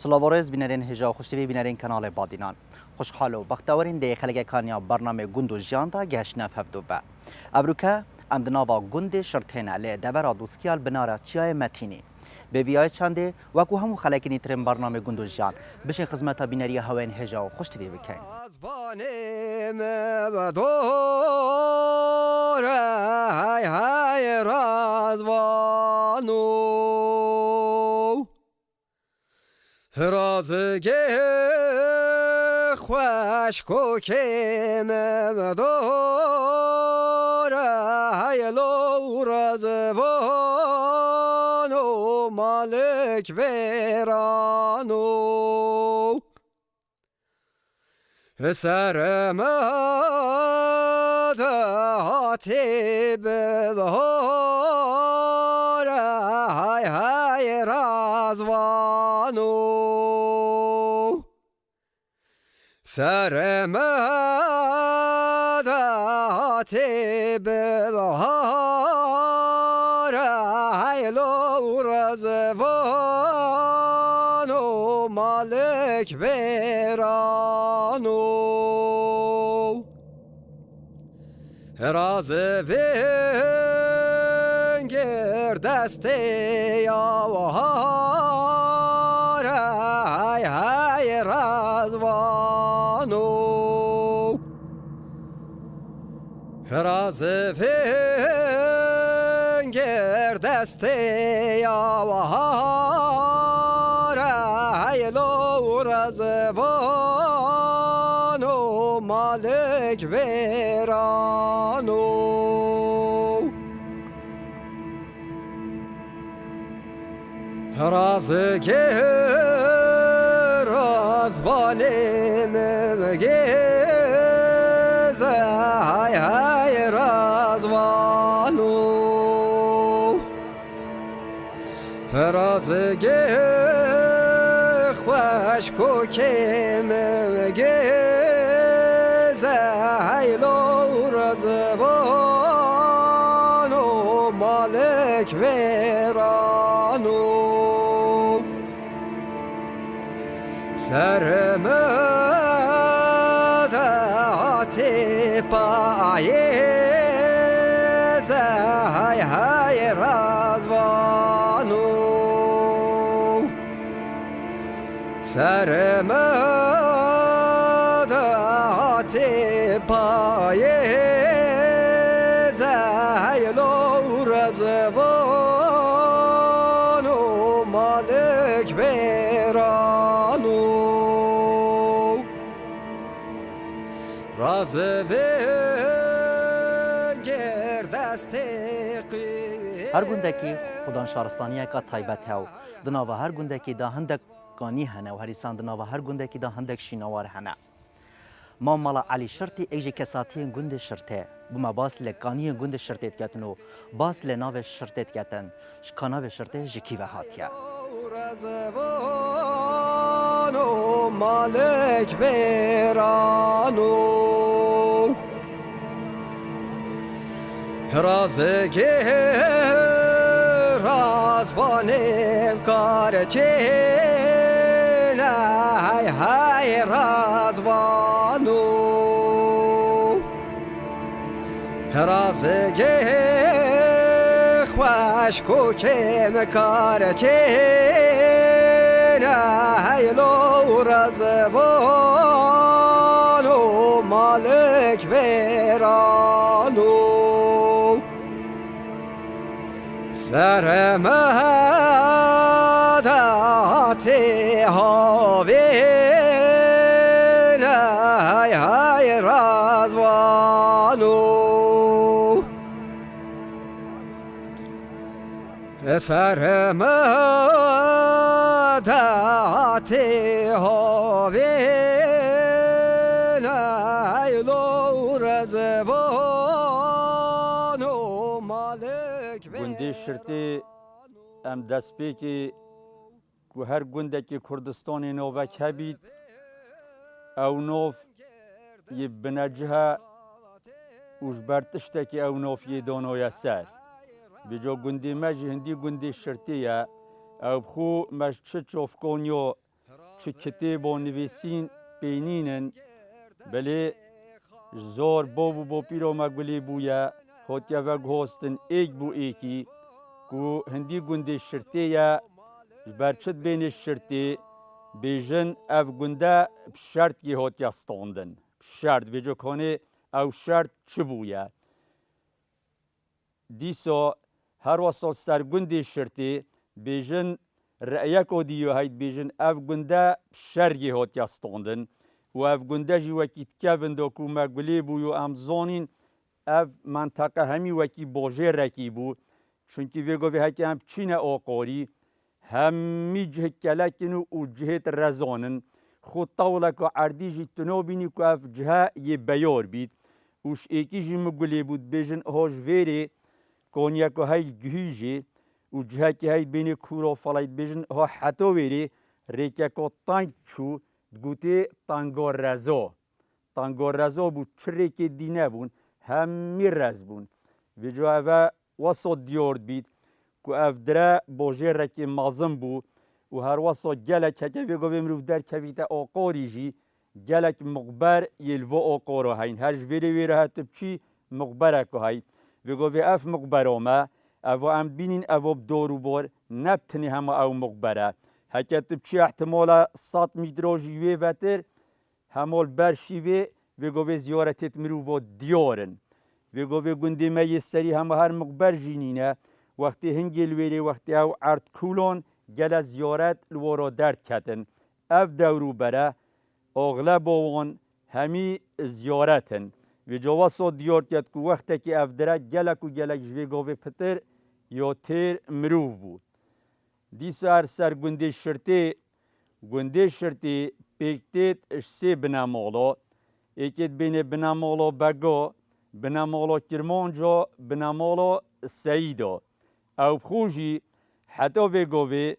سلاوارز بینرین هجا خوشتوی بینرین کانال بادینان خوشحال و بختورین دی خلق کانیا برنامه گوند و جیان دا گشنف هفدو با ابروکه ام دناوا گوند شرطین علی دبر دوسکیال بنارا چیای متینی به ویای چنده وکو همو خلقینی ترین برنامه گوند و جیان بشین خدمت بینری هوین هجا و خوشتوی بکن رازگه خوش کوکم داره هیلو رازوانو مالک ویرانو سرم هاتی بهاره های رازوانو سرم هاتی بهاره هیلو رازوانو مالک ویرانو راز وینگر دسته آواره های های رازوانو راز وینگر دسته آواره های لو رازوانو مالک ویرانو رازگه رازوانم گیزه های های رازوانو رازگه خوش کوکم گیزه های لو رازوانو مالک ویرانو سرم داتی پاییزه های های رازوانو سرم داتی پاییزه های لو رازوانو مالک ویرانو راز وینگر دسته هر گوندکی خودان شارستانیه که تایبت هاو دناوا هر گوندکی دا هندک گانی هنه و هریسان دناوا هر گوندکی دا هندک شینوار هنه ما مالا علی شرطی ایجی کساتی گوند شرطه بما باس لگانی گوند شرطیت کتنو باس لناو شرطیت کتن شکاناو شرطه جکی و هاتیه رازوانو مالک ویرانو رازگه رازوانم کار چینه های های رازوانو رازگه خوش کوکم کار چینه های لو رازوانو مالک ویرانو سرم داتی هاوین های های رازوانو سرم داتی هاوین های لو رازوانو مالک گوندی شرطی ام دست پی که هر گونده که کردستان نوک هبید او نوف یه بنجه وش برتشتکی او نوفی دانوی سر بجا گندی مجی هندی گندی شرطیه او بخو مش چه چوف کنیو çi kitêb û nivîsîn pênînin belê zor bo pîro me gulê bûye hotiye veguhostin êk bû êkî ku hindî gundê şirtê ye ji ber çi dibêne şirtê bêjin ev gunde bi şertî hotiye standin şert bêje konê ew şert çi bûye dîsa her wasa ser gundê şirtê bêjin re'yek o dîyo heyt bêjin ev gunde şergê hotiye standin û ev gunde jî wekî dikevin do ku me gulê bûye û em zanîn ev menteqe hemî wekî bajêrekî bû çunkî vê govê hekî em çîne aqarî hemî cihê kelekin û cihê rezanin xwe tewleka erdî jî tu nabînî ku ev cihe yê beyar bît û ji êkî jî min gulê bû dibêjin aha ji vêrê kaniyeka heyl gihîjê û cihekî heyl bênê kûrafelê dibêjin aha heta wêrê rêkeka teng çû digotê tenga reza. Tenga reza bû çi rêkê dî nebûn hemî rez bûn. Vê ca eve wesa diyar bît ku ev dire bajêrekê mezin bû û her wesa gelek heke vê govê mirov derkevîte aqarî jî gelek miqber yê li va aqara heyn. Her ji vêrê wê re heti biçî miqbereke hey. Vê govê ev miqbera me eva em bînîn eva bi darûbar ne bi tenê hema ew miqber e. Heke tu biçî ihtimala 100 mîtra jî wê vetir hemal ber şîvê vê govê ziyaretê mirova diyarin. Vê govê gundê me yê serî hema her miqber jînîne wextê hingê li wêrê wextê ew erdkûlan gele ziyaret li wara derketin. Ev dewrûbere agleba wan hemî ziyaretin. Vê ca wesa diyar ket ku wextekî ev dire gelek û gelek ji vê govê pitir ya têr mirov bû. Dîsa her ser gundê şirtê pêk têt ji sê binemala. Êkê dibêne binemala Bega, binemala Kirmanca, binemala Seyîda. Ew xwe jî heta vê govê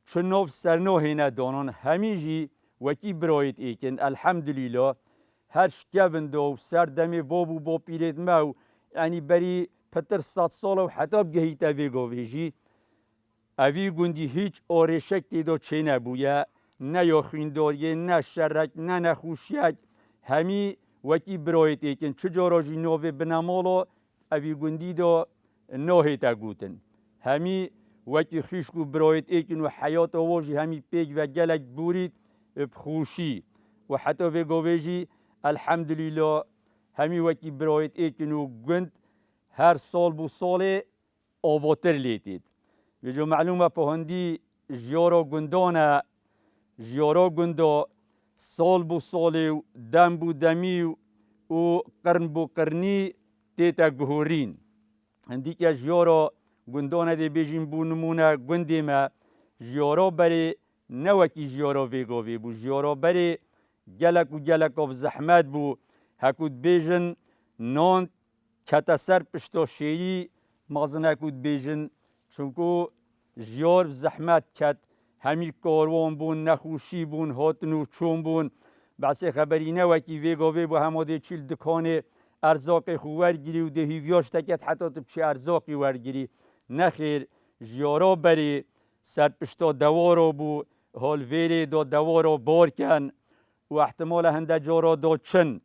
çi nav sernahê nedanan hemî jî wekî birayet êkin elhemdülîla her şikevin da û ser demê bab û bapîrên me û yanî berî pitir 100 sala û heta bigihîte vê govê jî evî gundî hîç arêşek têda çê nebûye ne ya xwîndariyê ne şerek ne nexweşiyek hemî wekî birayet êkin çi cara jî navê binemala evî gundî da nahête gotin. Hemî wekî xwîşk û birayet êkin û heyata wa jî hemî pêk ve gelek borît bi xweşî û heta vê govê jî elhemdülîla hemî wekî birayet êkin û gund her sal bû salê avatir lê têt. Vê ca melûm e pehindî jiyara gundan e jiyara gunda sal bû salê û dem bû demî û qirn bû qirnî tête guhorîn. Hindîke jiyara gundan e dê bêjin bû nimûne gundê me jiyara berê ne wekî jiyara vê govê bû jiyara berê gelek û geleka bi zehmet bû hekû dibêjin nan kete ser pişta şêrî mezin hekû dibêjin çunku jiyar bi zehmet ket hemî karwan bûn nexweşî bûn hatin û çûn bûn besê xeberî ne wekî vê govê bû hema dê çî li dikanê erzaqê xwe wergirî û dê hîviya ji te ket heta tu biçî erzaqî wergirî nexêr jiyara berê serpişta dewara bû halvêrê da dewara barken û ehtimala hinde cara da çin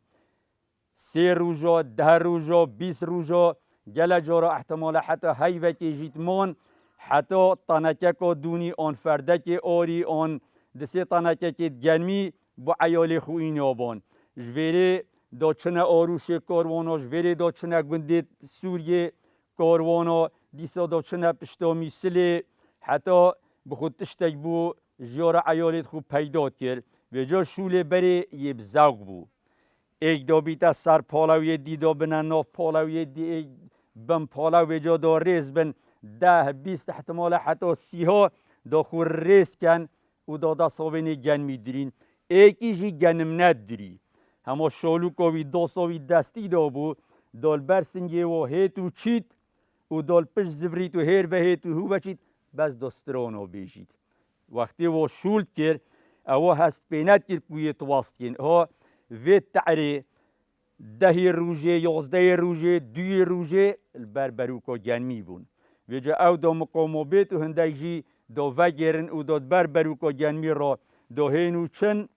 3 rûja 10 rûja 20 rûja gelek cara ehtimala heta heyvekê jî diman heta tenekeka dûnî an ferdekê arî an di sê tenekekê genmî bi eyalê xwe înaban. Ji vêrê da çine arûşê karwana ji vêrê da çine gundê Sûriyê karwana dîsa da çine pişta Mîsilê heta bi xwe tiştek bû jiyara eyalê xwe peyda kir. Vê ca şûlê berê yê bi zewq bû. Êk da bîte ser palewiyê dî da bine nav palewiyê dî êk bin palew vê ca da rêz bin 10-20 ehtimala heta 30 da xwe rêz ken û da destxwênê genmî dirîn. Êkî jî genim nedirî. Hema şalûka wî dasa wî destî da bû da li ber singê wa hêt û çît û da li pişt zivrît û hêr vehêt û hû veçît bes da strana bêjît. Wextê wa şûld kir ewa hest pê nekir ku yê twast kên ha vê te'rê 10 rûjê 11 rûjê 2 rûjê li ber berûka genmî bûn. Vê ca ew da miqama bêt û hindek jî da vegêrin û da ber berûka genmî ra دوهین و چن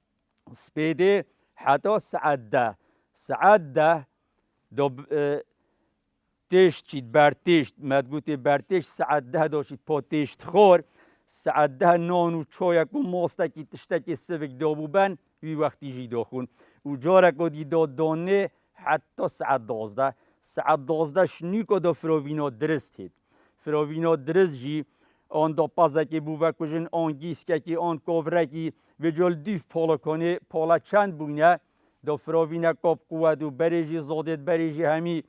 سپیده حتی ساعت ده دو تشت چید بر تشت مدگوتی بر تشت ساعت ده داشتید پا تشت خور ساعت ده نان و چایک و ماستکی تشتکی سوک دابو بن وی وقتی جی داخون و جارک و دی دانه حتی ساعت 12 شنیکو دا فراوینا درست هید فراوینا درست جی آن دا پازکی بو وکوژن آن گیسکی آن کافرکی و جال دیف پالا کنه پالا چند بونه دا فراوینا کاب قوت و بریجی زادت بریجی همی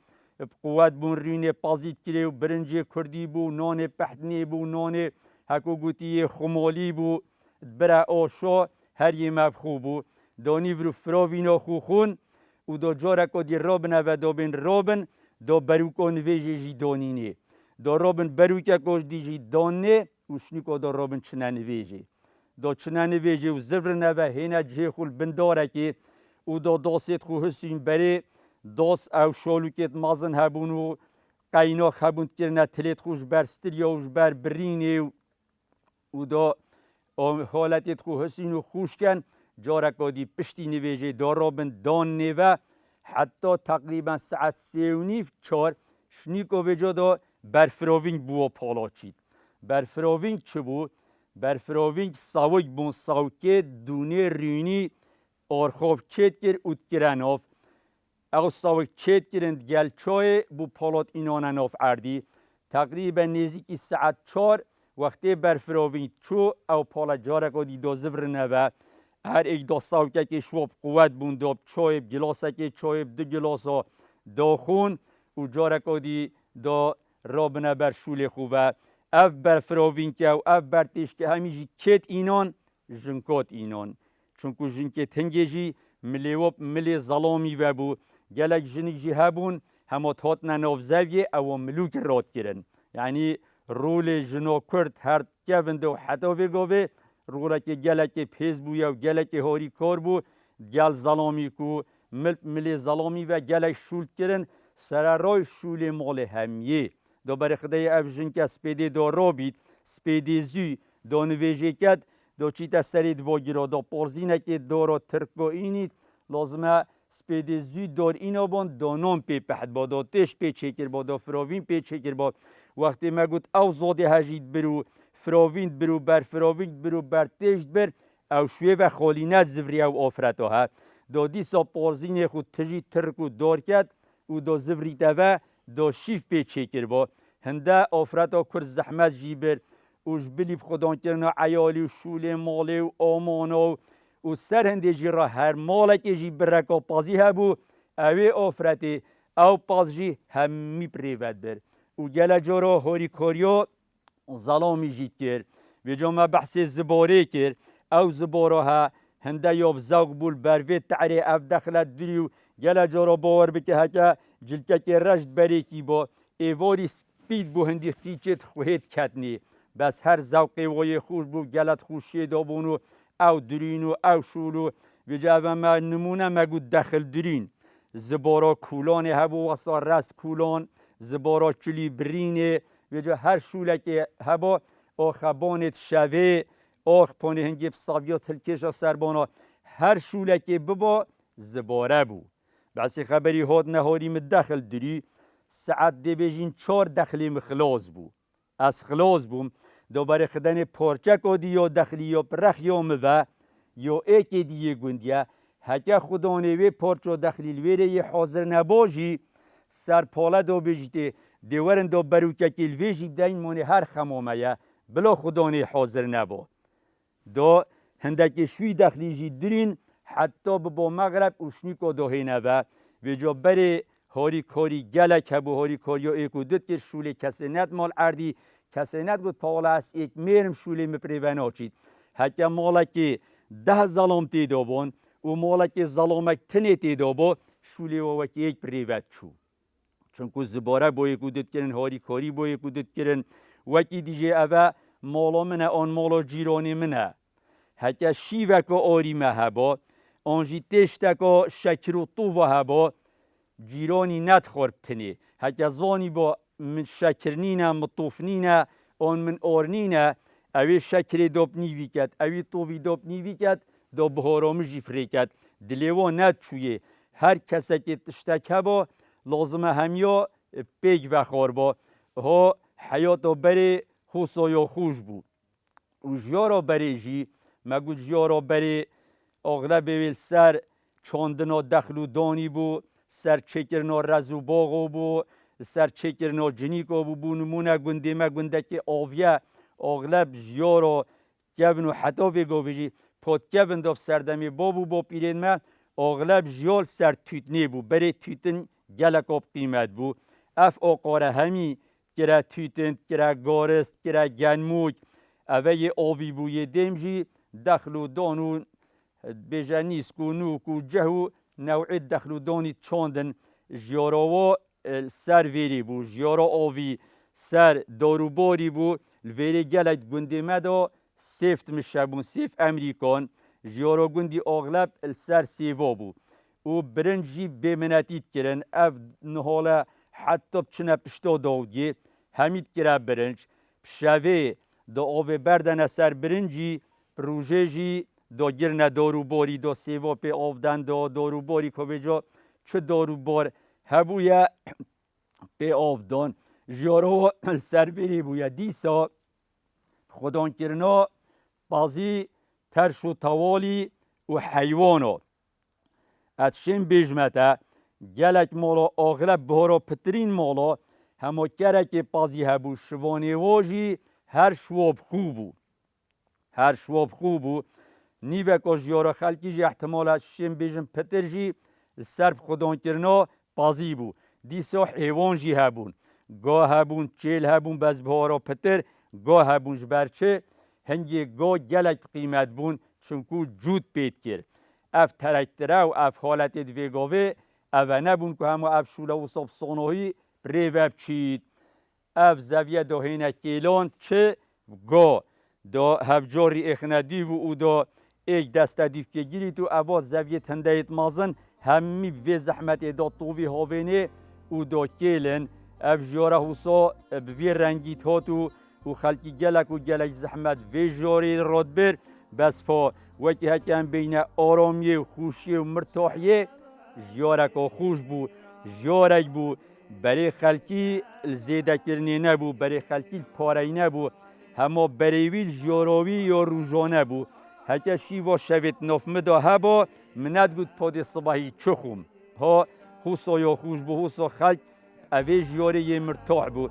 قوت بون رینه پازید کلی و برنج کردی بو نان پحتنی بو نان هکو گوتی خمالی بو برا آشا هر یه مبخو بو دانی برو فراوینا خو خون و دا جارکا دی رابن و دا بین رابن دا بروکان ویجی جی دانینه دا رابن بروکا کاش دی جی دانه و شنیکا دا رابن چنن ویجی دا چنن ویجی و زفرن و هینه جه خول بنداره که و دا داست خو حسین بره داس او شالوکت مازن هبون و قیناخ هبون کرنه تلیت خوش بر ستریاوش بر برینه و دا حالتت خو حسین و خوش کن جارکا دی پشتی نویجه دا رابن دان نوه حتی تقریبا ساعت 3:30 شنیکو وجا دا برفراوینگ بوا پالا چید برفراوینگ چه بود؟ برفراوینگ ساوک بون ساوکه دونه رینی آرخاف چید کر اوت کرناف او ساوک چید کرند گل چای بو پالات اینانه ناف اردی تقریبا نزدیکی ساعت 4 وقتی برفراوینگ چو او پالا جارکا دی دا زفر نوه هر ایک دا ساوکه که شواب قوت بون داب چای گلاسه که چای 2 گلاسا دا خون و جارکا دی دا رابنه بر شول خوبه اف برفراوینگ که و اف برتش که همیجی کت اینان جنکات اینان چونکو جنکت هنگی جی ملی ظلامی و بو گلک جنک جی هبون همه تاتنا نافزویه او ملوک راد کرن یعنی رول جنا کرد هر کفنده و حتی وگاوه رولک گلک پیز بو یا گلک هاری کار بو گل ظلامی کو ملی ظلامی و گلک شول کرن سر رای شول مال همیه دا بر خدای اف جنک سپیده دا را بید سپیده زی دا نویجه کد دا چیتا سرید واگیرا دا پارزینه که دارا ترکا اینید لازمه سپیده زی دار اینا بان دا نام پی پهد با دا تش پی چکر با دا فراوین پی چکر با وقتی ما گوت او زاده هجید برو فراوین برو بر فراوین برو بر تشت بر او شوی و خالینت زفری او آفرتا ها دا دیسا پارزینه خود تجید ترکو دار کد و دا زفری تاوه دا شیف پی چکر با هنده آفرتا کر زحمت جیبر اوش بلیب خودان کرنا عیالی و شول مالی و آمانا و سر هنده جی را هر مالک جی برکا پازی هبو اوی آفرتی او پاز جی همی پریود بر و گل جارا هاری کاریا ظلامی جید کر و جامع بحث زباره کر او زباره ها هنده یاب زوق بول بروید تعری اف دخلت دریو گل جارا باور بکه هکا جلکه که رشد بری کی با ایواری سپید بو هندی خیچت خوهید کتنی بس هر زوقی وای خوش بو گلت خوشی دابونو او درینو او شولو و جاوه ما نمونه مگود دخل درین زبارا کولان هبو وصا رست کولان زبارا چلی برینه و جا هر شوله که هبا آخبانت شوه آخ پانه هنگی بساویات هلکشا سربانا هر شوله که ببا زباره بو بس خبری هاد نهاری مدخل دری ساعت دی بیجین 4 دخلی مخلاص بو از خلاص بوم دوباره خدن پارچک آدی یا دخلی یا پرخ یا موه یا ایک دیگه گندیه هکه خدانه وی پارچا دخلیل ویره یه حاضر نباجی سر پاله دا بجیده دیورن دا بروکه کل ویجی دین مانه هر خمامه بلا خدانه حاضر نبا دا هندک شوی دخلی جی درین حتی با مغرب اشنیکا دا هینه و جا بره هاری کاری گلک هبو هاری کاری یا ایکو دوت که شوله کسی ند مال اردی کسی ند گود پاوله است یک میرم شوله مپریون آچید هکه مالکی 10 ظلام تیدا بان و مالکی ظلامک تنه تیدا با شوله و وکی یک پریوت چو چونکو زباره با یکو دوت کرن هاری کاری با یکو دوت کرن وکی دیجه اوه مالا منه آن مالا جیرانی منه هکه شیوکا آریمه هبا آنجی تشتکا شکر و طووه هبا جیرانی ندخور تنه هکه زانی با من شکرنینه مطوفنینه آن من آرنینه اوی شکری دوب نیوی کد اوی تووی دوب نیوی کد دو بهارامجی فری کد دلیوا ند چویه هر کسی که تشتک با لازمه همیا پیگ و خار با ها حیات بری حسایا خوش بود و جیارا بری جی مگو جیارا بری اغلب ویل سر چاندنا دخلو دانی بو سر چکرنا رزو باغو بو سر چکرنا جنیکو بو نمونه گنده ما گنده که آویه اغلب جیارا کبن و حتی ویگو بجی پاد کبن داف سردمی بابو با پیرین ما اغلب جیال سر توتنی بو بری توتن گلک آب قیمت بو اف آقاره همی کرا توتن کرا گارست کرا گنموک اوه آوی بوی دمجی دخلو دانو بجانیس کو نو کو جهو نوع دخلو دانی چاندن جیاراوا سر ویری بو جیارا آوی سر داروباری بو الویری گلک گنده مدا سیفت مشبون سیف امریکان جیارا گندی اغلب السر سیوا بو و برنجی بمنتید کرن اف نهاله حتی بچنه پشتا داودگی همید کرا برنج پشوه دا آوه بردن سر برنجی روژه جی دا گرنه داروباری دا سیوا پی آفدن دا داروباری که بجا چه داروبار هبویا پی آفدان جیارا سر بری بویا دیسا خودان کرنا بازی ترش و توالی و حیوانا اتشین بیجمته گلک مالا اغلب بهارا پترین مالا همه کرک پازی هبو شوانی واجی هر شواب خوبو هر شواب خوبو نیوه که جیارا خلکی جی احتمالا شیم بیجم پتر جی سرب خودان کرنا پازی بو دیسا حیوان جی هبون گاه هبون چیل هبون بز بهارا پتر گاه هبون جبرچه هنگی گاه گلک قیمت بون چونکو جود پید کرد اف ترکتره و اف حالت دویگاوه اوه نبون که همه اف شوله و صاف صانوهی ریوب چید اف زویه دا هینه کیلان چه گا دا هفجاری اخندی و او دا ایک دسته دیف که گیری تو اوا زویه تندهیت مازن همی وی زحمت دا طوی هاوینه او دا کیلن اف جاره حسا بوی رنگیت هاتو و خلکی گلک و گلک زحمت وی جاری راد بر بس پا وکی هکم بین آرامیه و خوشیه و مرتاحیه جیارک خوش بو جیارک بو برای خلکی زیده کرنی نبو برای خلکی پارهی نبو همه بریویل جیاراوی یا روزانه بو هکه شیوا شوید نفمه دا هبا منت گود پاد صبحی چخوم ها حسا یا خوش بو حسا خلک اوی جیاره یه مرتاح بو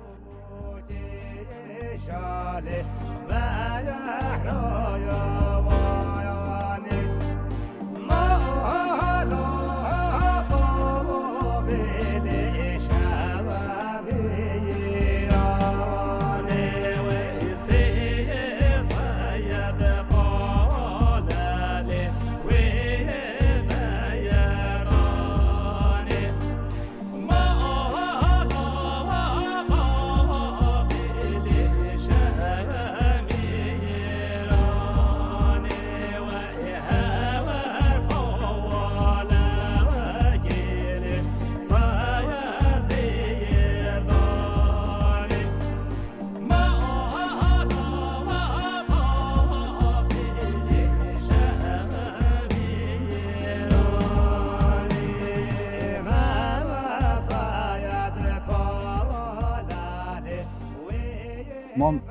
مام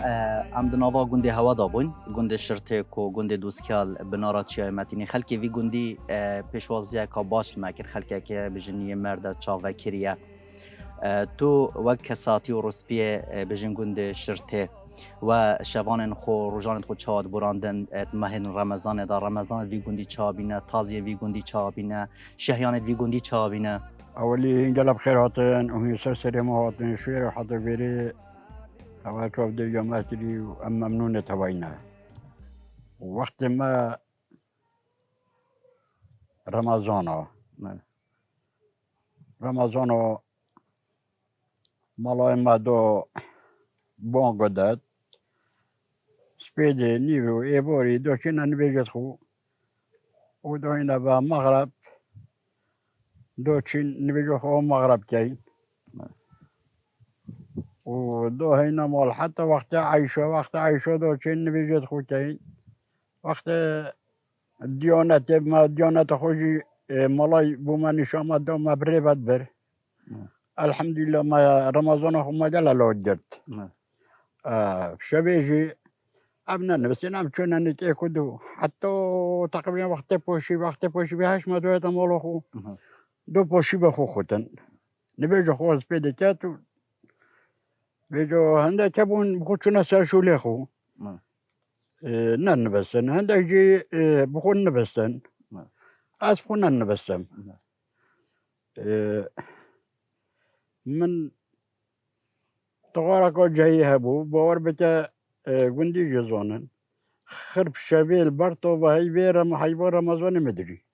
ام دناوا گنده هوا دابون گنده شرطه کو گنده دوسکال بنارا چیای متینی خلکی وی گندی پیشوازی کا باش مکر خلکی که بجنی مرد چاوه کریه تو وقت کساتی و رسپیه بجن گنده شرطه و شوان خو روزان خو چاد براندن مهن رمضان دا رمضان وی گندی چابینه تازی وی گندی چابینه شهیان وی گندی چابینه اولی انقلب خیراتن و سر سر مهاتن شویر حضر بری اول شوف دو يوماتي وام ممنونة هوينا وقت ما رمضان مالای ما دو بانگو داد سپیده نیرو ایباری دو چنه نویجت خو و دو اینا با مغرب دو چین نویجت خو مغرب کهی ودو هينا مال حتى وقت عيشو دو چين نبيجت خوتين وقت ديانة ما ديانة خوشي ملاي بوما نشامة دو ما بريبت بر الحمد لله ما رمضان خو ما جل لودرت شبيجي ابنا نبسين ام چون نتي كدو حتى تقريبا وقت پوشي بهش ما دويت مالو خو دو پوشي بخو خوتن نبيجو خو سبيد تاتو بيجو هندا تبون بخوتشنا ساشولي خو نن بسن هندا جي بخون بسن اسفون بسن من تغاركو جاي هبو باور بتا قندي جزونن خرب شبيل برطو بهاي بير رمضان مدري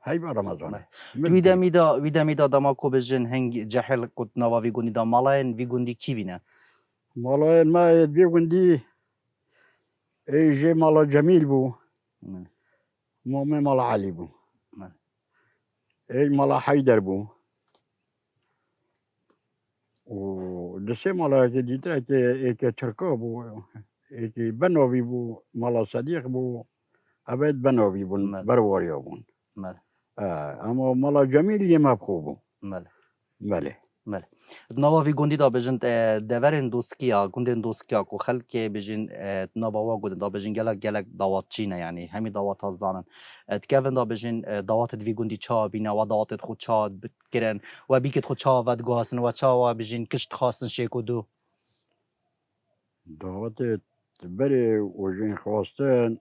هاي رمضان ویدا میدا دما کو بجن هنگ جهل کت نوا وی گوندی دا مالاین وی گوندی کی بینه مالا ما بي قندي اي جي مالا جميل بو مومي مالا علي بو اي مالا حيدر بو ودسي مالا ديترا كي تركو بو كي بنوبي بو مالا صديق بو ابد بنوبي بو برواريو بو اما مالا جميل يما بخوبو بله نوا وی گوندی دا بجن دورن دوسکیا گوندن دوسکیا کو خلک بجن نوا وا گود دا بجن گلک دعوت چینه یعنی همین دعوت ها زانن تکون دا بجن دعوت وی گوندی چا بینه و دعوت خود چا بکرن و بیکت خود چا ود گواسن و چا و بجن کشت خواستن شیکو دو دعوت بري وجين خواستن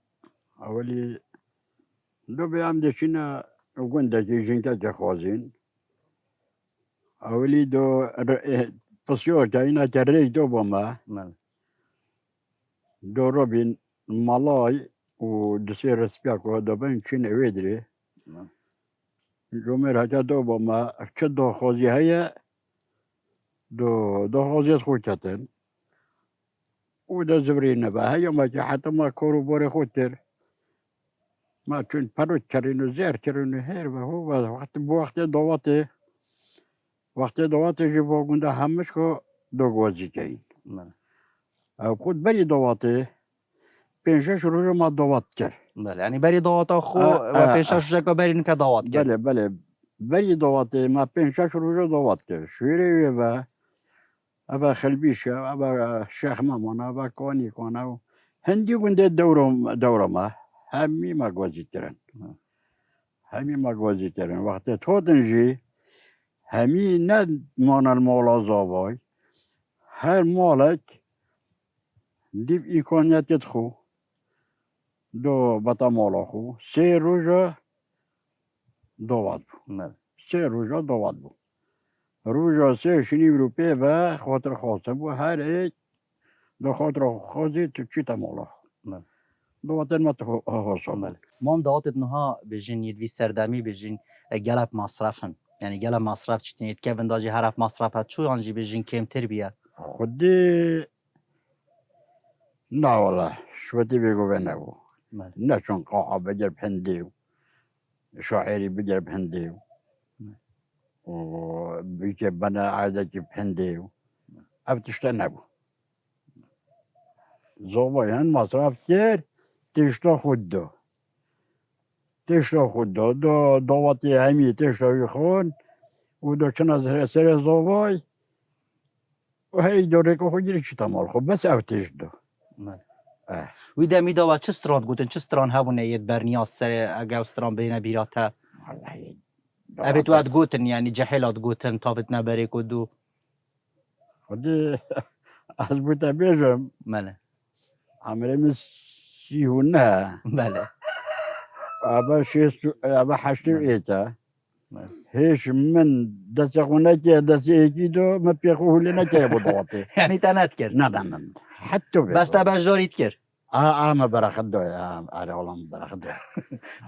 اولي دو بيام دشينا وقندا جيجين خوازين اولي دو بسيور جاينا جري دو بما دو روبين مالاي ودسي رسبياكو دو بين چين اويدري جومير هجا دو بما چه دو خوزي هيا دو خوزي خوشتن وده زبرين بها يوم حتى ما كورو بوري خوتر ما چون پروت کرینو زیر کرینو هر و هو وقت دواته جی باگونده همش کو دو گوزی کهین او خود بری دواته پنجش روز ما دوات کرد بله یعنی بری دعوت خو و پیشش جکا بری نکه دعوت کرد بله بری دواته ما پنجش روز دوات کرد شویره و ابا خلبیشه ابا شیخ مامانا ابا کانی کانا هندی گونده دورم همي ما گوزی ترن وقتی تودن جی همي ند مانا المولا زابای هر مالک دیب ایکانیتت خو دو بطا مالا خو سه روزا دواد بو روزا سه شنی روپه و خاطر خواسته بو هر ایک دو خاطر خواسته تو چی تا مالا خو دواتن ما تو حساب مام دعوت نها بجن يدوي سردمي بجن جلب مصرفن يعني جلب مصرف چتنيت كيفن داجي هرف مصرفات شو ينجي بجن كم تربية خدي لا والله شوتي بيقو بينه نشون قاعة بجرب هنديو شاعري بجرب هنديو وبيجيب بنا عادة بهنديو أبتشتنبو زوباين مصرف كير تشتا خود دو دواتی همی تشتا یخون و دو چند سر زوبای و هری دوره که خودی چی تمال خب بس او تشتا ويدا ميدا و چه ستران گوتن چه ستران هبونه يد برنياس سر اگه ستران بينا بيراتا ابت واد گوتن يعني جحيلات گوتن تابت نبري كدو خودی از بوتا بیجم بله عمره مسيهونه بله أبا حشتو إيتا هيش من دسقوناكي دسيكيدو ما بيخوه لنا كي بضواتي يعني تنذكر نعم حتى بس تبع جاري تكر ما براخدو أنا والله براخدو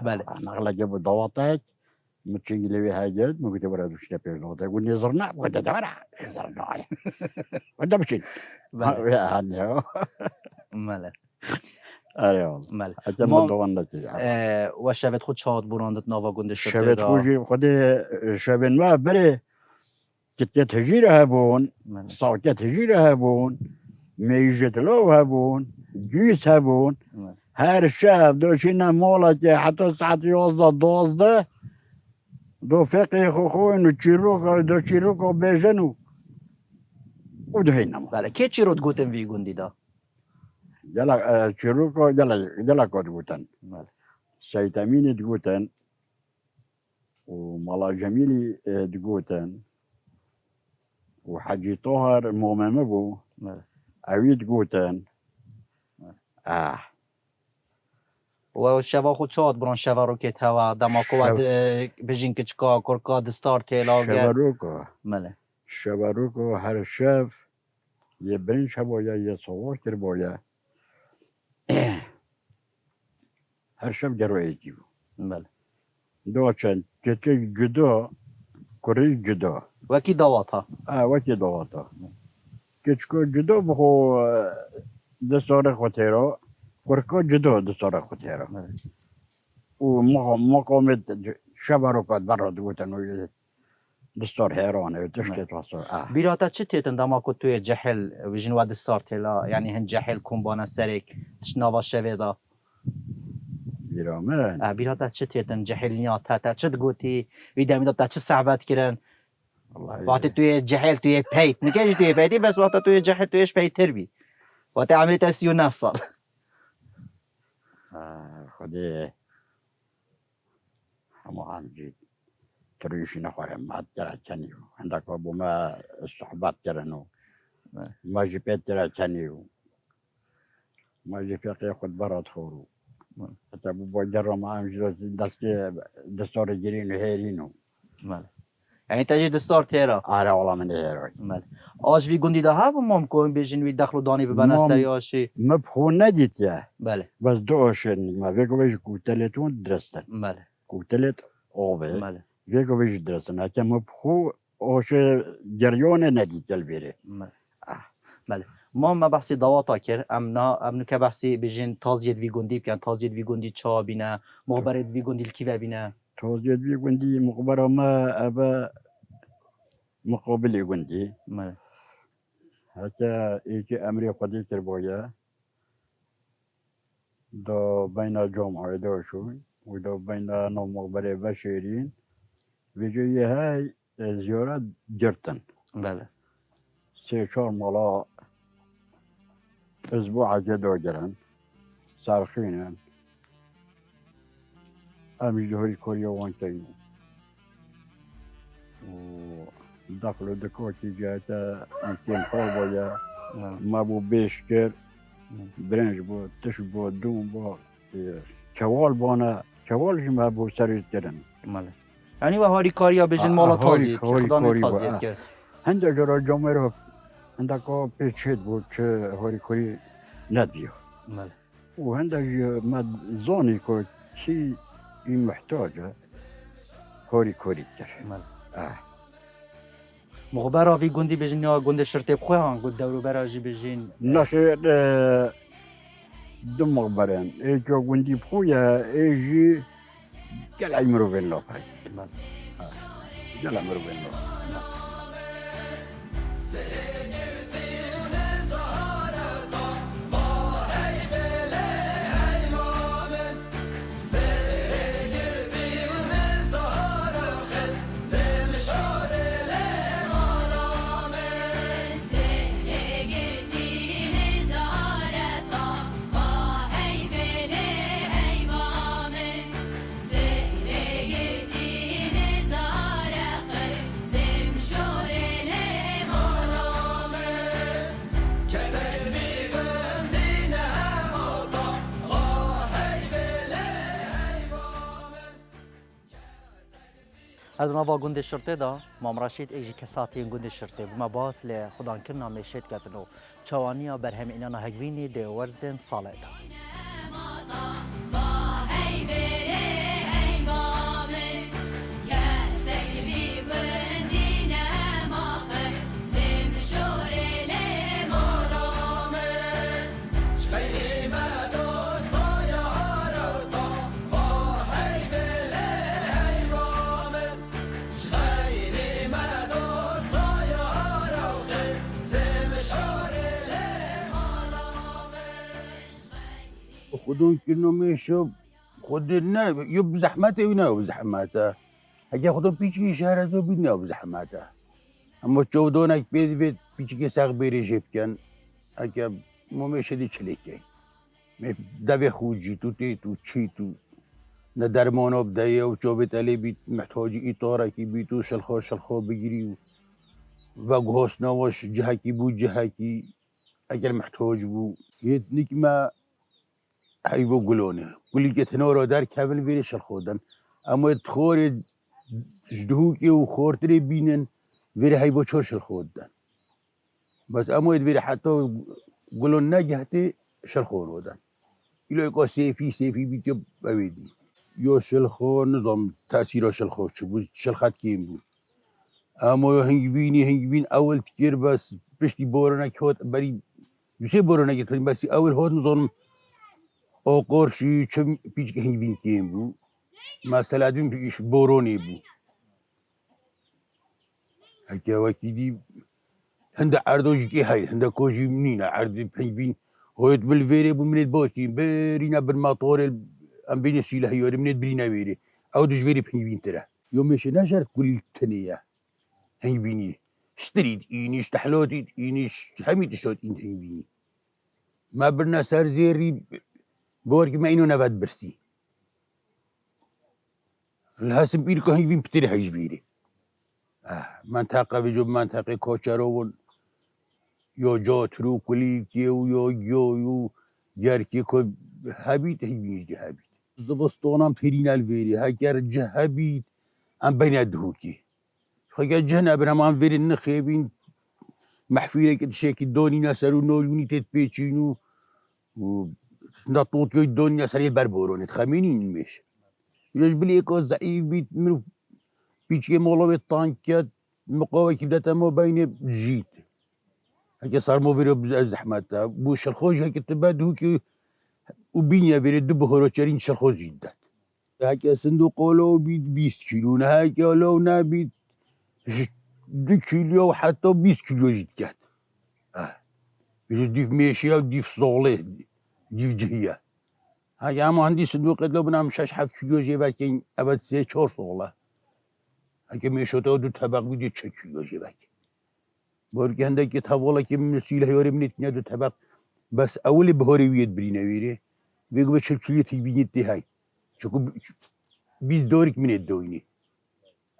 بله أنا أغلى جابو ضواتك متشنجلي هاجرت ما كنت برا وش تبي ضواتك قلني زرنا قلت دورا زرنا وده مشين بله بله أيوة بله أتم دوانتي وشبت خود شاد براندت نوا گنده شده شبت خوشي خودي شبن ما بري سكتت هجيرة هبون بله ساكت هجيرة هبون ميجت لو هبون جيس هبون بله هر شب دوشينا مولك حتى ساعة 11 12 دو فقه خوين وتشيروك دو تشيروك بيجنو ودهينا بله کی چی رو گوتن وی گوندی دا يلا تشيروك يلا كود قوتن بله سيتامين تقوتن ومالا جميلي تقوتن وحجي طاهر مومم بو بله عويد قوتن و شوا خود چاد بران شوا رو که توا دماکو و بجین که چکا کرکا دستار تیلا شبروكو بله شبروكو هر شب يبرنش بايا يصواتر بايا هر شب جروي يجيبو بله دوچن كتي جدا كوري جدا وکی دوات ها وكي دواتا كتشكو جدا بخو دستار خوتيرا كوركا جدا دستار خوتيرا بله ومقامت شبروكات برا دوتن دستار هيرانه وتشكت وصل بیراتا چی تیتن دماکو توی جحل بجین و دستار تیلا یعنی هن جحل کمبانا سرک تشناوا شوی دا بيرامن بیراتا چی تیتن جحل نیات تا چی دگوتی ویده میداد تا چی صحبت کرن وقتی توی جحل توی پیت نکیش توی پیتی بس وقتی توی جحل تویش پیتر بی وقتی عملیت 39 سال خدي هم جيت تريش نخور ما ترى تانيو عندك أبو ما الصحبات ترنو ما جبت ترى تانيو ما جبت ياخد برا تخورو حتى أبو بجرا ما أمشي دستور جرين هيرينو یعنی تاجی دستار تیرا على والله من هيروي آج وی گندی ده ها و مام کوین بیشین وی دخل و دانی ببنن مام. سریاشی ما بخو نديت يا بله بس دوشن ما فيكو بيج كوتلتون درستن بله كوتلت أوبي بله فيكو بيج درستن حتى ما بخو أوش جريون نديت البيري بله ما ما بحثی دواتا کر ام که بحثی بیشین تازیت وی گندی کن تازیت وی گندی چا بینه مخبرت وی گندی کی بینه توزيد بي قندي مقبرة ما أبا مقابل قندي بله حتى يجي أمري قدير تربويا دو بين الجمعة دوشوي ودو بين نو مقبرة بشيرين بيجي هاي زيارة جرتن بله سيشار مالا أسبوع جدو جرن سارخين أمي جهري كوريا وانتينو ودخلوا دكوتي جاتا يمكن حوبايا ما بو بيشكر برنج بو تش بو دوم بو كوال بانا كوال ما بو سريت كرن بله یعنی و هاری کاریا بیشین مالا تازیت که هاری خدا کاری تازیت با. کرد هنده جرا جامعه هندكو بيتشيت بو چه هوري كوري نديو بله وهندك ما زوني كو شي محتاجة هوري كوري تر بله مخبرا وی گندی بیشین یا گند شرطه بخواه هن گند دورو براجی بیشین نشي دم مغبرين ايجو قندي بخويا ايجي قال عمرو بن لوفاي قال عمرو بن لوفاي از نوا گند شرطه دا مام رشید ایجی کساتی گند شرطه بما باس ل خدان کرنا میشید کتنو چوانیا برهم اینا هگوینی دی ورزن ساله دا خودون کنو میشو خود نه یو بزحمته و نه بزحمته اگه خودم پیچی شهر از بید نه بزحمته اما چودونک بید پیچی که ساق بیری جیب کن اگه ما میشه دی چلیکی دوی خوجی تو تی تو چی تو نه درمان بدهی و چوبت علی بیت محتاجی ایطاره کی بیتو شلخو بگیری و گوهس نواش جهکی بود جهکی اگر محتاج بود یه نکمه هیبو گلونه گلی که تنورا در کامل ویری شلخودن اما تخور جدهوکی و خورتری بینن ویری هیبو چور شلخودن بس اما ویری حتی گلون نجهتی شلخودن ایلو یکا سیفی بیتی بویدی یا شلخو نظام تأثیر شلخو چه بود شلخت کیم بود اما هنگ بین اول تکیر بس پشتی بارنک هات بری دوسه بارنک ترین بسی اول هات نظام آقارشی چه پیچ که هنگ بین کیم بود مثلا دون پیش بارانی بود هکه وقتی دی هنده عردوشی که های هنده کوشی نینه عرد هنگ بین هایت بالویره بود منید باتی برینا بالمطور ام بین سیله یاری منید برینا ویره او دجوری هنگ بین تره يومش نشر كل تنية هنگ بینی اشتريت اینیش تحلوتيت اینیش همي تشوت این هنگ بینی ما برنا سر زيري بورك ما إنه نبات برسي الهاسم بيركو هنگ بين بتري هايج بيري منطقة بجوب منطقة كوچارون يو جو ترو كلي كيو يو جاركي كو هابيت هنگ بينيش دي هابيت زبستونام ترين الفيري هاكر جهابيت ام بين الدهوكي خاكا جهنا برمان فيري النخيبين محفيرة كتشاكي دوني ناسرو نولوني تتبيتشينو و نطوط يو دوني ناسري البربورون تخمينين مش يلاش بليكو زعيف بيت منو بيتشي مولو الطانكات مقاوة كبداتا مو بين جيت هكا صار مو فيرو زحماتا بوش الخوج هكا تبادهوكي وبينيا فيري دبو هروتشارين شلخوز جدات هكا صندوق لو بيت 20 كيلو هكا لو نابيت 2 كيلو حتى 20 كيلو جيت كات ديف ماشية وديف صولي ديف جهية هكا اما عندي صندوق لو بنام 6 كيلو جيباكين ابد 3 صولة هكا ماشوتا دو طبق بيدي 2 كيلو جيباكين بورك عندك تابولا كي من سيله يوري من دو طبق بس اولي بهوري ويد برينا ويري بيقو بشل كيلو تيبينيتي هاي شكو 20 دورك من الدويني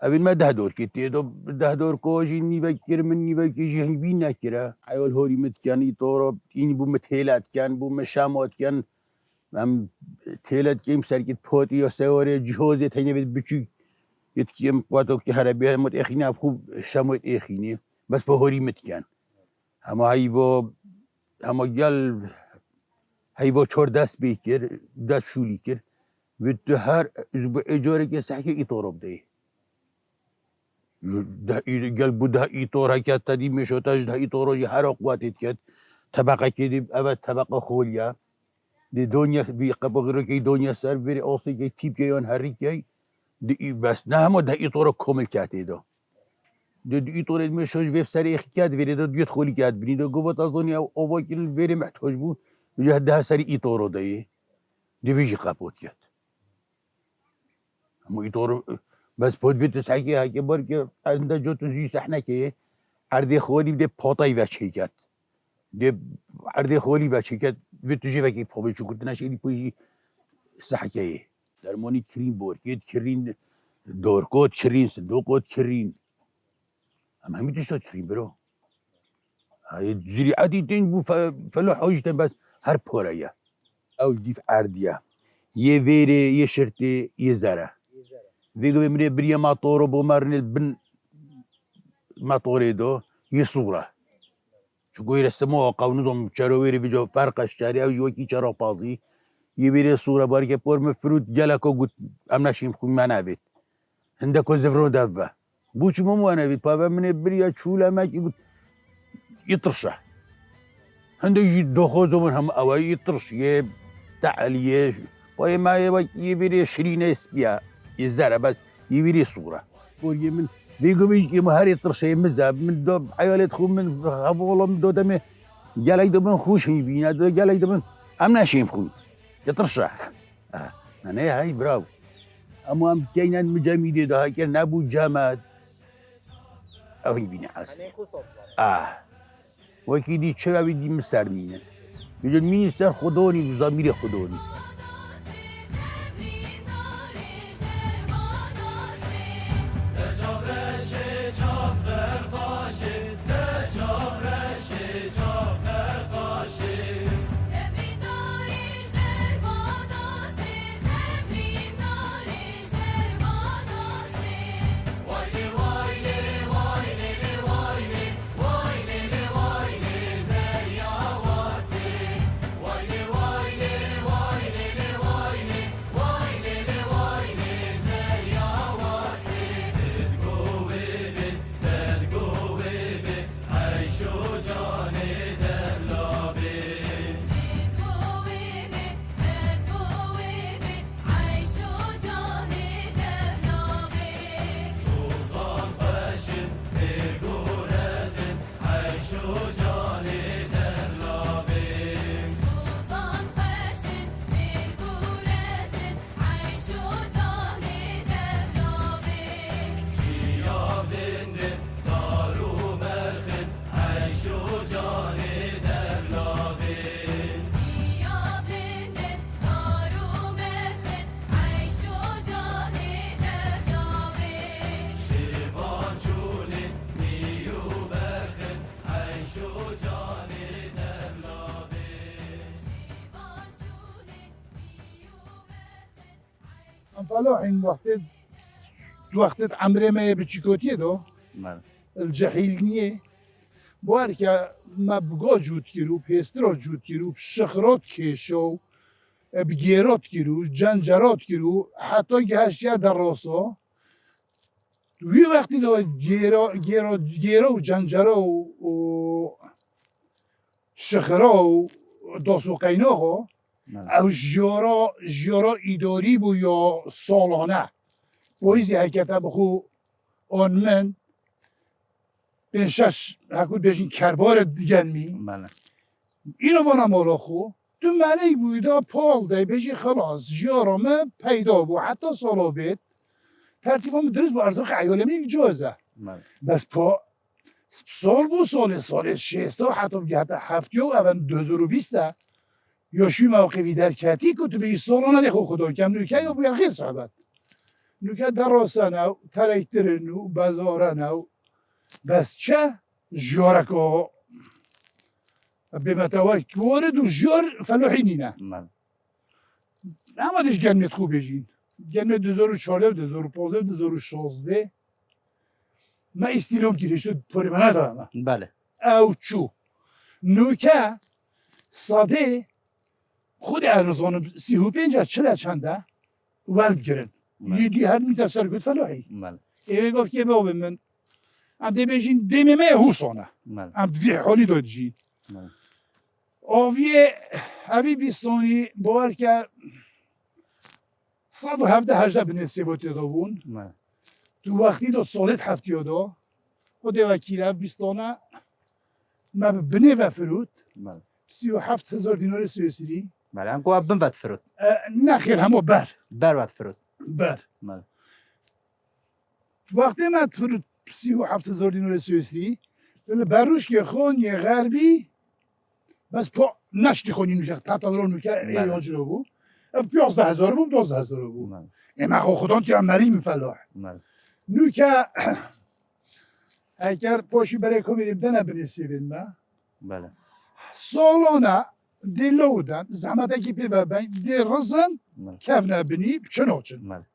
أبين ما 10 دور كتير دو 10 دور كوجي نيبكر من نيبكر جهني بينا كرا أيول هوري متكان يطورب إني بوم تهلات كان بوم شامات كان أم تهلات كيم سركت فوتي يا سواري جهازي تاني بتشي يتكيم قواتو كهرباء مت إخينا بخوب شامات إخيني بس بهوري متكان هما هما جال هيبو 4 دست بيكر دست شولي كر بده هر اجاره که صحیح ایطور بده ده قال بده ایطور هکت تدی میشوتاش ده ایطوری هر قوتی کت طبقه کدی اول طبقه خولیا دی دنیا بی قبض که دنیا سر بری آسی که تیپ که آن هری که دی بس نه هم ده ایطور کامل کتی دا دی ایطور میشوش ویف سری کت وری دا دیت خولی کت بینی دا گفت از دنیا آوا که وری محتاج بود جه ده سری ایطور دایی دی ویجی قبض کت مو يطور بس بود بيت ساكي هاكي برك عند جو تزي سحنا كي عردي خولي بدي بوطاي باشيكات دي عردي خولي باشيكات بتجي بكي بوبي شو كنت ناشي لي بوي سحكي درموني كريم بوركيت كرين دوركوت كرين صندوقوت كرين اما هم تشتو كريم برو هاي زري عادي تين بو فلو حوجت بس هر بورايا او ديف عرديا يفيري يشرتي يزرع ويقول من بريا ماطور وبومرن البن ماطوري دو يصوره شو قوي رسموها قاونهم شارويري بيجو فرق الشارع ويوكي شارع بازي يبيري صورة باركة بور مفروض جالكو قلت أمنا شيم خوي ما نابت عندكو زفرو دابا بوش مو أنا بيت بابا من بريا شولا ما قلت يطرشه عنده يجي دخوزو من هم أواي يطرش يب تعاليه ويا ما يبيري 20 اسبيا يزرع بس يبيري صورة بوري من بيقوم يجي مهاري طرشي مزاب من دو عيالات خو من هبولا من دو دمي جالك دو من خوش هيبينا دو جالك دو من أمنا شيم خوي يترشح أنا هاي براو أما أم كينا مجاميدي ده هاي كان أبو جامد أو هي بيني حاس وكيدي شبابي دي مسارمينه يقول مينستر خدوني بضميري خدوني فلاحين وقت عمري ما بتشيكوتي دو الجحيلنيه بواركا ما بقى جود كيرو بيسترو جود كيرو بشخرات كيشو بجيرات كيرو جنجرات كيرو حتى جهشيا دراسو وی وقتی دو گیرا و جنجرا و شخرا و داسو قینا ها او جیارا ایداری بو یا سالانه بایزی حکتا بخو آن من بین شش حکود بشین کربار دیگن می اینو بانا مالا خو تو ملی بویدا پال دی بشی خلاص جیارا من پیدا بو حتی سالا بید ترتیبم درست با ارزاق عیالمی جایزه بس پا سال بو سال شیستا حتی بگه هفتی و اول 2020 یا شوی موقعی در کتی که تو بگی سالانه دیخو خدا کم نوکه یا بگه غیر صحبت نوکه دراسه نو ترکتر نو بزاره نو بس چه جارکا به متوک وارد و جار فلاحینی نه اما دیش گرمت خوب بجین گرمت 2014 2015 2016 من استیلوم گیره شد پاری من ندارم بله او چو نوکه ساده خود ارزانم 35 از 40 چنده ولد گرن یدی هر میده سرگوت فلاحی ایوه گفت که بابا من ام دی بجین دیمه حوصانه ام دوی حالی داد جین اوی بیستانی باور که 117 بنسیباتی دابون تو وقتی داد سالت هفتی دا خود وکیله بیستانه ما بنه و فرود 37,000 دینار سوئیسری بله هم گوه بد فرود نه خیر همه بر ود فرود وقتی من فرود 37,000 دینار سوئیسری بروش که خونی غربی بس پا نشتی خونی نوکه تطوران نوکه ایال جلو بود 15,000 بود 12,000 بود اما خودان که مریم فلاح نوکه اگر پاشی برای کمیریم دنه بنسیبین ما بله سالانه دیلودن زحمت اکی پیوه بین دی رزن کف نبینی چنوچن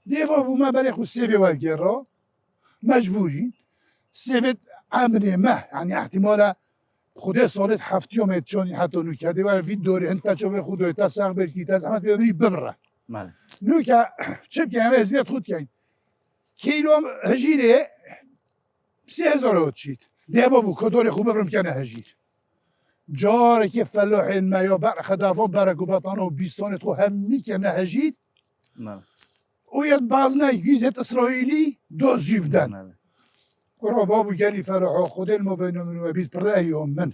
دی بابو ما برای خود سیوی وگر را مجبورین سیوی عمری مه یعنی احتمال خود سالت هفتی و متچانی حتی نوکه دیوار وید دوری هنتا چوه خودوی تا ساق برکی تا زحمت بیابری ببره نوکه چه بکنیم همه ازیرت خود کنیم کیلو هم هجیره 3,000 رو چید دی بابو کدوری خوب ببرم کنه هجیر جاره که فلاح ما یا بر خدافان برکو بطانه و بیستانه تو هم میکنه هجید او یاد باز نه گیزت اسرائیلی دو زیبدن قرا بابو گلی فلاح خود المبین من و بید پرهی من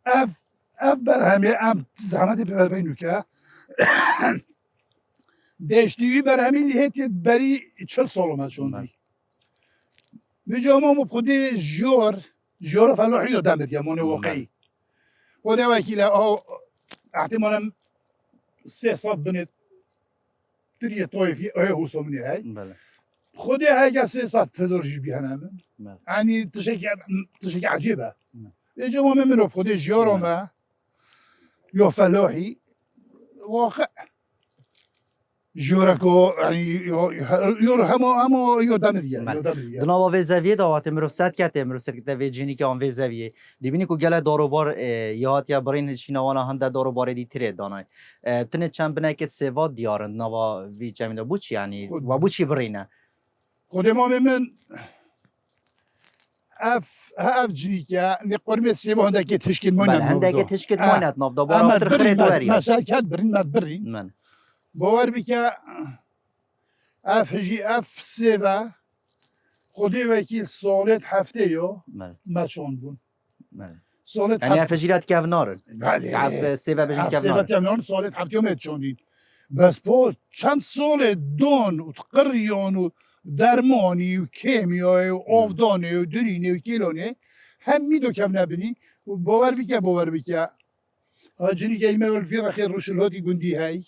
اف اف برهمی ام زحمت ببر بینو که دشتیوی برهمی لیهت بری 40 سال اومد شوندی بجا ما خودی جور فلاحی رو دم بگم من واقعی خودی وکیل احتمالا 300 بنت تریه طایفی حسومنی هی بله خودی هی 300,000 جی بیهنم بله يعني تشكي عجيبه يجي هو منه بخدي جيورو ما يو فلاحي واقع جوركو يعني يور همو يو دمريا بله. يو دمريا دناوا وی زویه داوات امروز صد کته امروز سکته وی جینی که آن وی زویه دیبینی کو گله داروبار یهات یا برین شینوانا هنده داروبار دی تره دانای تنه چند بنه که سوا دیارن نوا وی جمینه بوچ یعنی و بوچی برینه خدي ما من اف جنيكا نقول من السيبو هندك تشكيل بله موينة هنده که تشکت ماینت ناف دا بارا اما وقت خرید ما واریا ساكت برين ما برين من بوار بك اف هجي اف سيبا خدي وكيل صولت حفتيو بله ما شون بون بله صولت یعنی افجیرات که نارن بله عف سیبه بجین که سيبا نارن تمنون صولت حفتيو شوندين بس بو چند سال دون و قريون و درماني و كيمياء و آفدانه و درينه و كيلونه هم ميدو كم نبني و باور بك هاجني جاي مال في رخير روش الهادي قندي هاي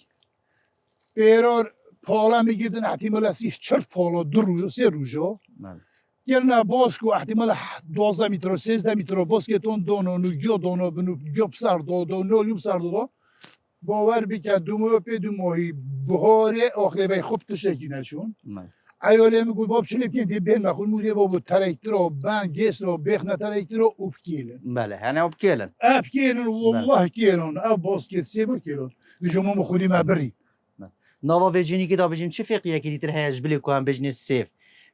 بيرار پالا میگیردن احتمال 40 پالا 2 روز 3 روزا بله گرنا باسکو احتمال 12 متر 13 متر باسکتون دونو گیو دونو بنو گیو بسر دو نو لیو بسر دو باور بکرد دو ماهی بهاره آخره بای خوب تشکی نشون بله ایاله میگو باب چلی پیه دی بین مخون موری بابو ترکتر و بن گس رو بخنه ترکتر و اوبکیلن بله هنه اب کلن ابکیلن والله کیلن اب باسکت سیبر کیلن بجمع مخودی مبری نوا ویجینی که دا بجین چه فقیه که دیتر هیج بلی که هم بجین سیف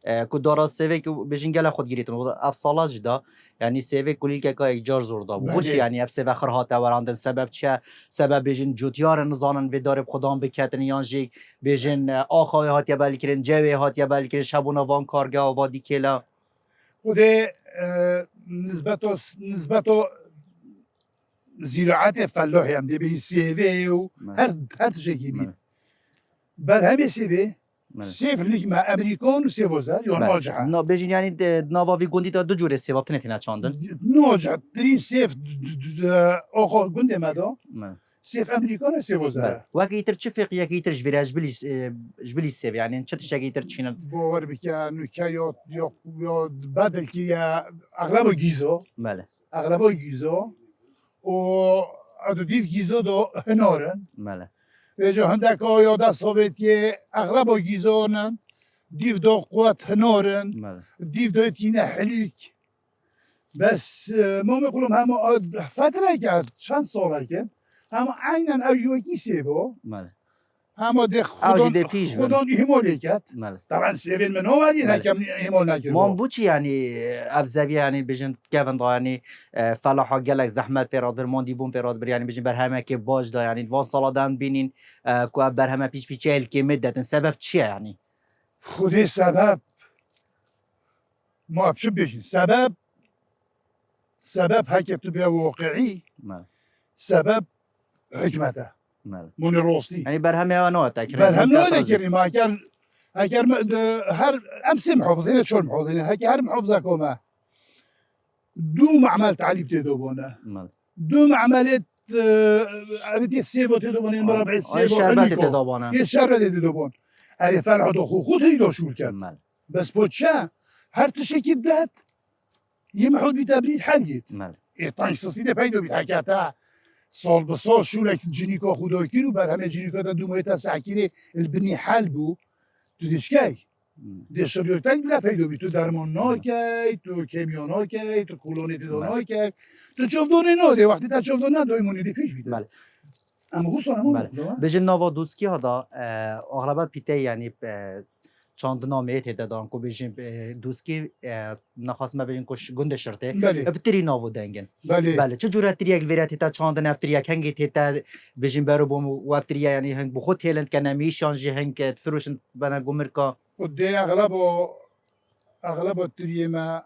که دارا سیوه که بجین گله خود گیریتن اف سالا جدا یعنی سیوه کلی که که اجار زور دا بله. بوچ یعنی اف سیوه خرهات وراندن سبب چه سبب بجین جوتیار نزانن و داره خدام بکتن یان جی بجین آخای هات یا بلی کرن جوی هات یا بلی کرن شبونا وان کارگاه و وادی کلا خودی نسبتو زراعت فلاحی هم دی به سیوه و هر تشکی بید بر همه سیوه سیف لیگ ما امریکان و سیوزر یا ناجحه نا بجین یعنی نوا وی گوندی دا دو جوره سیواب تنه چاندن ناجحه درین سیف آقا گنده مدا سیف امریکان و سیوزر وقتی ایتر چه فقیه که ایتر جویره جبلی سیو یعنی چه تشکی ایتر چینن باور بکن که یا بدل که یا اغلب گیزا بله اغلب گیزا و ادو دیو گیزا دا هنارن بله جا هندک آیا دست هاوید که اغلب گیزانن دیو دا قوت هنارن بله دیو دا اتینه حلیک بس ما میقولم همه فتره کرد چند ساله که همه عینا اویوکی سیبا بله همه ده اوجی ده پیش بن. خودان ایمالی کرد بله طبعا سیبین من آوری بله. نکم ایمال نکرد ما بوچی یعنی ابزوی یعنی بجن کفن دا یعنی فلاحا گلک زحمت پیراد بر ماندی بون پیراد بر یعنی بجن بر همه که باج دا یعنی وان سالادن بینین که بر همه پیش پیچه که مدتن سبب چیه یعنی خودی سبب ما بشو بشین سبب هکتو بیا واقعی بله سبب حکمته بله من راستی یعنی بر همه انا تکریم بر هم نوع نکردیم ما اگر هر امسی محافظین شون محافظین هر محافظه کمه دو معمل تعليم تدوبونه دو معملات بدي السيبو تدوبون المربع السيبو الشربات تدوبونه الشربات تدوبون هذه فرح دخو خود هيدو شو الكلام بس بوتشا هر تشكي دات يمحود بتبريد حلقت طايش سيده بيدو بتحكيتا سال بسال شو لك جنيكا خدا كيلو بر همه جنيكا دا دو مهتا سعكيري البني حل بو تو دشكي دیستریبیوتر بلا پیدا بی تو درمان ناکی تو کیمیان ناکی تو کلونی تو ناکی تو چوفدونه ناده وقتی تا چوفدونه ندای مونیدی پیش بیده بله اما خوصا نمون بجن نوا دوسکی ها دا اغلبت پیته یعنی چاندنامه تیده دارن که بجن دوسکی نخواست ما بجن کش گنده شرطه ابتری ناو دنگن بله چه جورت تری یک ویرت تا چاندن افتری یک هنگی تیتا بجن برو بوم و افتری یعنی هنگ بخود تیلند که نمیشانجی هنگ فروشن بنا گمرکا خود اغلب تریه ما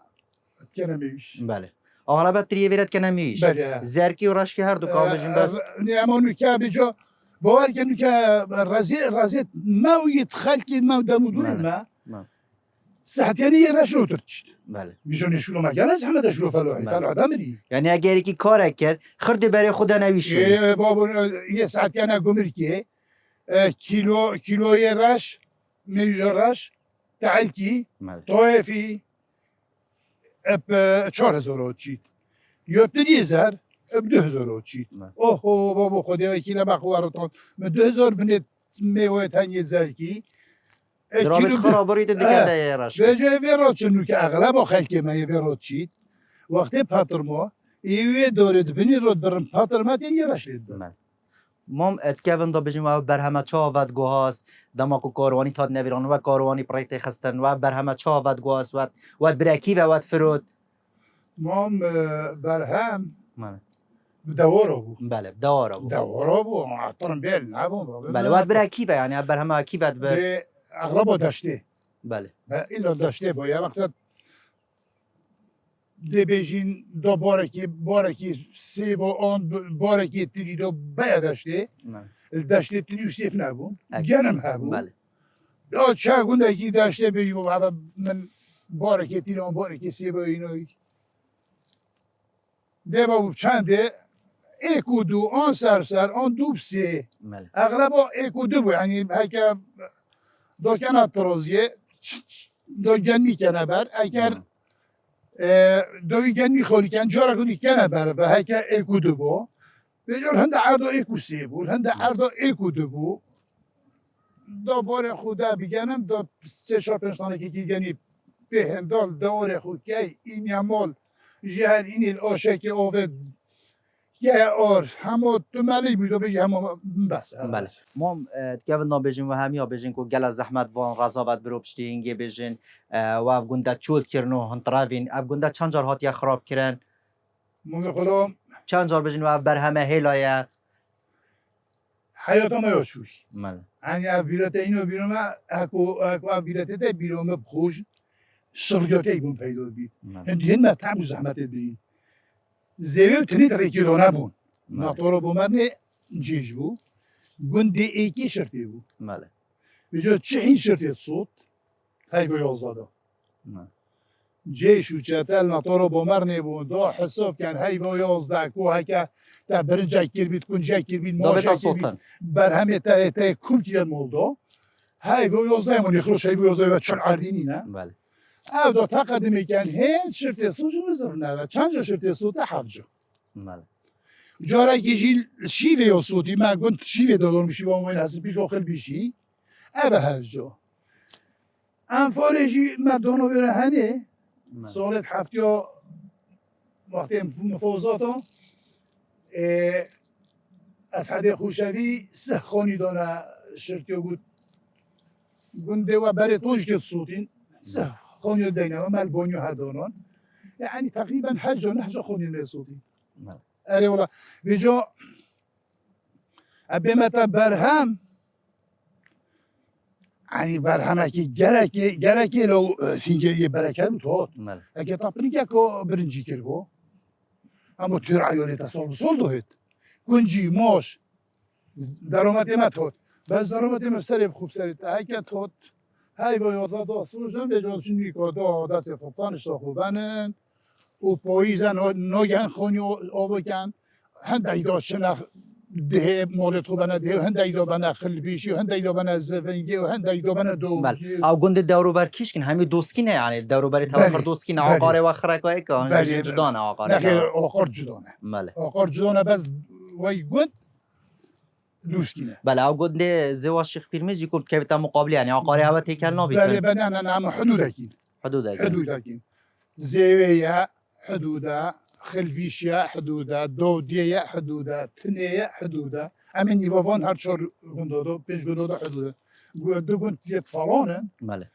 اتکنمیش بله اغلبت تریه ویرد که نمیش بله. زرکی و رشکی هر دو کار بجن بس اما نوکا بجا باور که نوکا رزیت مویت خلکی مو دمودون بله. ما ساعتين هي رشلو ترتشت بله ميزون يشلو ما كان زعما رشلو فلوحي بله. فلو دمري یعنی اگر یکی کار کرد خرد برای خدا نویش إيه بابا هي ساعتين قمركي كيلو رش ميجر رش تعالكي بله طويفي ب 4000 تشيت يوتري زر ب 2000 تشيت بله. اوه بابا خدا وكيل ما خوارتون ب 2000 بنت ميوت هني زركي درابط خراباری تو دیگه ده رشکی به جای ویرات چنو که اغلب خلک ما ویرات چید وقتی پاترما ایوی دارد بینی رود برم پاترمات یه رشید بله. مام اتکون دا بجیم و برهمه چا ودگو هاست دماکو کاروانی تاد نویران و کاروانی پرایت خستن و برهمه چا ودگو هاست و برکی و ود فرود مام برهم بله دوارا بو بله دواره بود دوارا بو عطرم بیل نبو بله ود برکی و یعنی برهمه کی ود بر به اغلب داشته بله و ایلا داشته با یا مقصد دی بیجین دو بارکی سی و آن بارکی تری دو بیا داشته داشته تری و سیف نبون گنم هبون بله یا چه گونده کی داشته بیجیم و من بارکی تری آن بارکی سی با اینوی دی با چنده ایک و دو آن سر آن دو سی بله اغلب ایک و دو بو یعنی هکه دو کنه ترازیه دو گن میکنه بر اگر دوی گن میخوری کن جارا کنی کنه بر و هکه ایکو دو بو بجور هنده عرض ایکو سی بو هنده عرض ایکو دو بو دو بار خودا بگنم دو سه شا پنجتانه که گنی به هندال دوار خود که این یمال جهر این الاشک آوه یه آر همه تو ملی بودو بگی همه بس بله ما اتکون دا بجیم و همیا بجین که گل زحمت وان رضاوت برو پشتی اینگه بجین و اب گنده چود کرنو هنتراوین اب گنده چند جار هاتی خراب کرن من خدا چند جار بجین و اب برهمه هیلایه حیاتا ما یاشوی بله یعنی اویرت اینو بیرون اکو اویرت ده بیرون بخوش شرگاته ایبون پیدا بید هندی هن مطعم و زحمت بید زیوه تنید ریکیلو نبون نطورو بومرنه جیج بو گنده ایکی شرطی بو بله بجا چه این شرطی صوت هیو یازده جیش و چتل نطورو بومرنه بون دا حساب کن هیو یازده کو هکه تا برنج اکیر بید کن جاکیر بید دا ماش بتا اکیر بید صوتن برهمه تا کل کیان مولدا هیو یازده من یخلوش هیو یازده و چون عردینی نه بله او دا تقدم کن هین شرطی صوت نظر نه چند جا شرطی صوت هفت جا بله جاره که جیل شیوه یا صوتی من گفت شیوه دادار میشی با ما این حسن پیش داخل بیشی ابه هر جا انفارجی مدانو بره هنه سالت هفت یا وقتی مفاوضات ها از حد خوشوی سه خانی دانه شرطی بود گنده و بره تونش که صوتین سه خانی دینه و ملبانی و هردانان یعنی تقریبا هر جا نه جا خانی نه صوتی اره والله بجا بمتا برهم یعنی برهم که گرکی لو هینگه یه برکت بود هات بله اگه تاپنی که برنجی کرد بو اما تیر عیالی تصال بسال دوهید کنجی ماش درامت ما تات بس درامت ما سری خوب سری تا هکه تات های با یازده دا سوژن به جازشون میکا دا دست فقطانش دا خوبنن و پاییزن ناگهن خانی آبکن هنده ایدا شنخ ده مالت خوبنه ده هنده ایدا بنا خل بیشی و هنده ایدا بنا زفنگی و هنده ایدا بنا بله او گنده دورو بر کیش کن همین دوسکینه یعنی دورو بر بله. تواخر دوسکینه بله. آقاره و خرکایی که بله. هنجی جدانه آقاره نخیر آقار جدانه بله آقار جدانه بس وی گند دوستینه بله او گنده زواج شیخ پیرمیز یکو که بیتا مقابلی یعنی آقاره هوا تیکل بله نابیتن بله نه نه حدود اکید حدود اكيد زاوية حدودها خلفيشيا حدودها دودية حدودها تنية حدودها امين بابان هر شهر غندادو بيش غندادو حدودها دو قند يتفرانن بله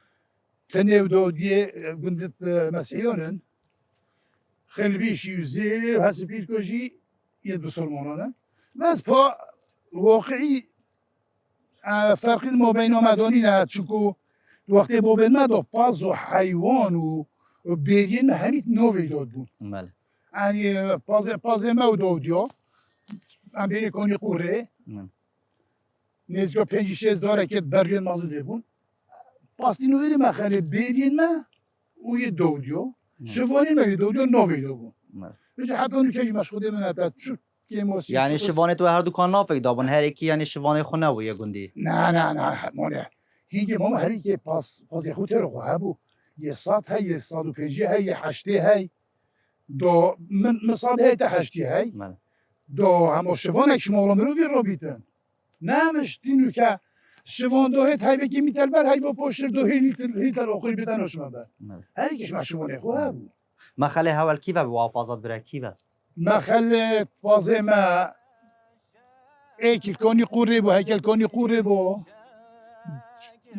تنية ودودية قندت مسيحيونن خلفيشي وزاوية وهسبيل كوجي يد بسلمانان بس با واقعي فرق ما بينهم دونينا تشكو وقتی بابن ما دو پاز و حیوان و برین همین نوی داد بود بله يعني بازي مودو ديو ام بيني كوني قوري نعم. نزگو 5-6 داره که برین مازن دیبون پاستینو ویری مخاله بیدین ما و یه دودیو شوانی ما یه دودیو نوی دو بچه حتی اونو که مشغوله من حتی چو که موسیقی یعنی شوانه تو هر دکان ناپک دابن هر یکی یعنی شوانه خونه و یه گندی نه مانه هینگه ماما هری که پاس خود رو خواه بو یه 100 هی یه 150 هی یه 80 هی دو من 100 هی تا 80 هی بله دو همه شوانه که شما اولام رو رو بیتن نه مشتینو که شوان دو هی تایی بگی میتل بر هی و پشت دو هی تل آخری بیتن و شما بر بله. هر یکیش ما شوانه خواه بو مخله هول کی و وافازات بره کی و مخل پازه ما ایکل کنی قوره بو هیکل کنی قوره بو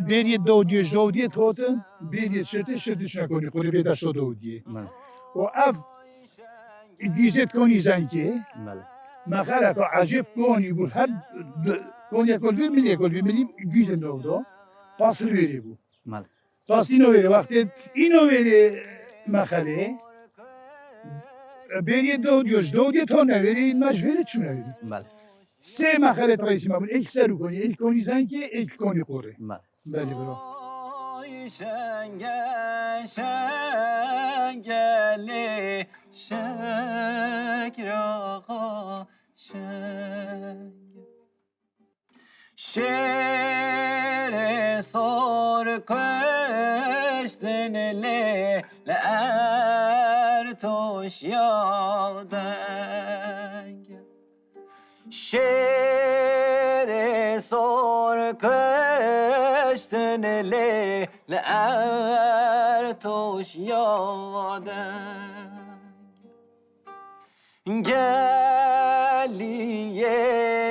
بری دودیه توتن بری شرطش نکنی قوره بیدش تو دودیه بله و اف گیزت کنی زنگه بله مخل که عجب کنی بود هر کنی کل ملی گیزت دودو پاسل بری بو بله پس اینو بری وقتی اینو بری مخله بری دودیه تو نوری این مجبوری چون نوری بله سه مخله رئیسی مبون ایک سرو کنی ایک کنی زنگه ایک کنی قوره بله بله برو شنگلی شکر آقا شنگ شیر سر کشتن لر توش یادنگ شیر سر کشتن لر توش یادنگ گلیه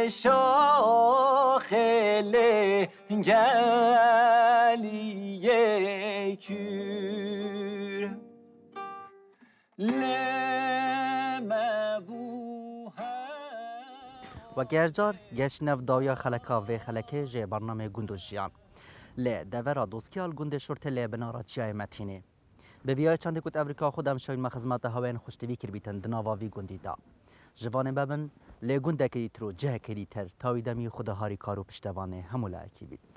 شاخله گلیه کور و گرجار گشت نف داویا خلکا و خلکه جه برنامه گندو جیان لی دورا دوسکیال گند شرط لی بنارا چیای متینه به بیای چند کت امریکا خودم شوین مخزمت هاوین خوشتوی کر بیتن دناوا وی گندی دا جوان ببن لی گنده کری ترو جه کری تر تاوی دمی خود هاری کارو پشتوانه همولا اکی بید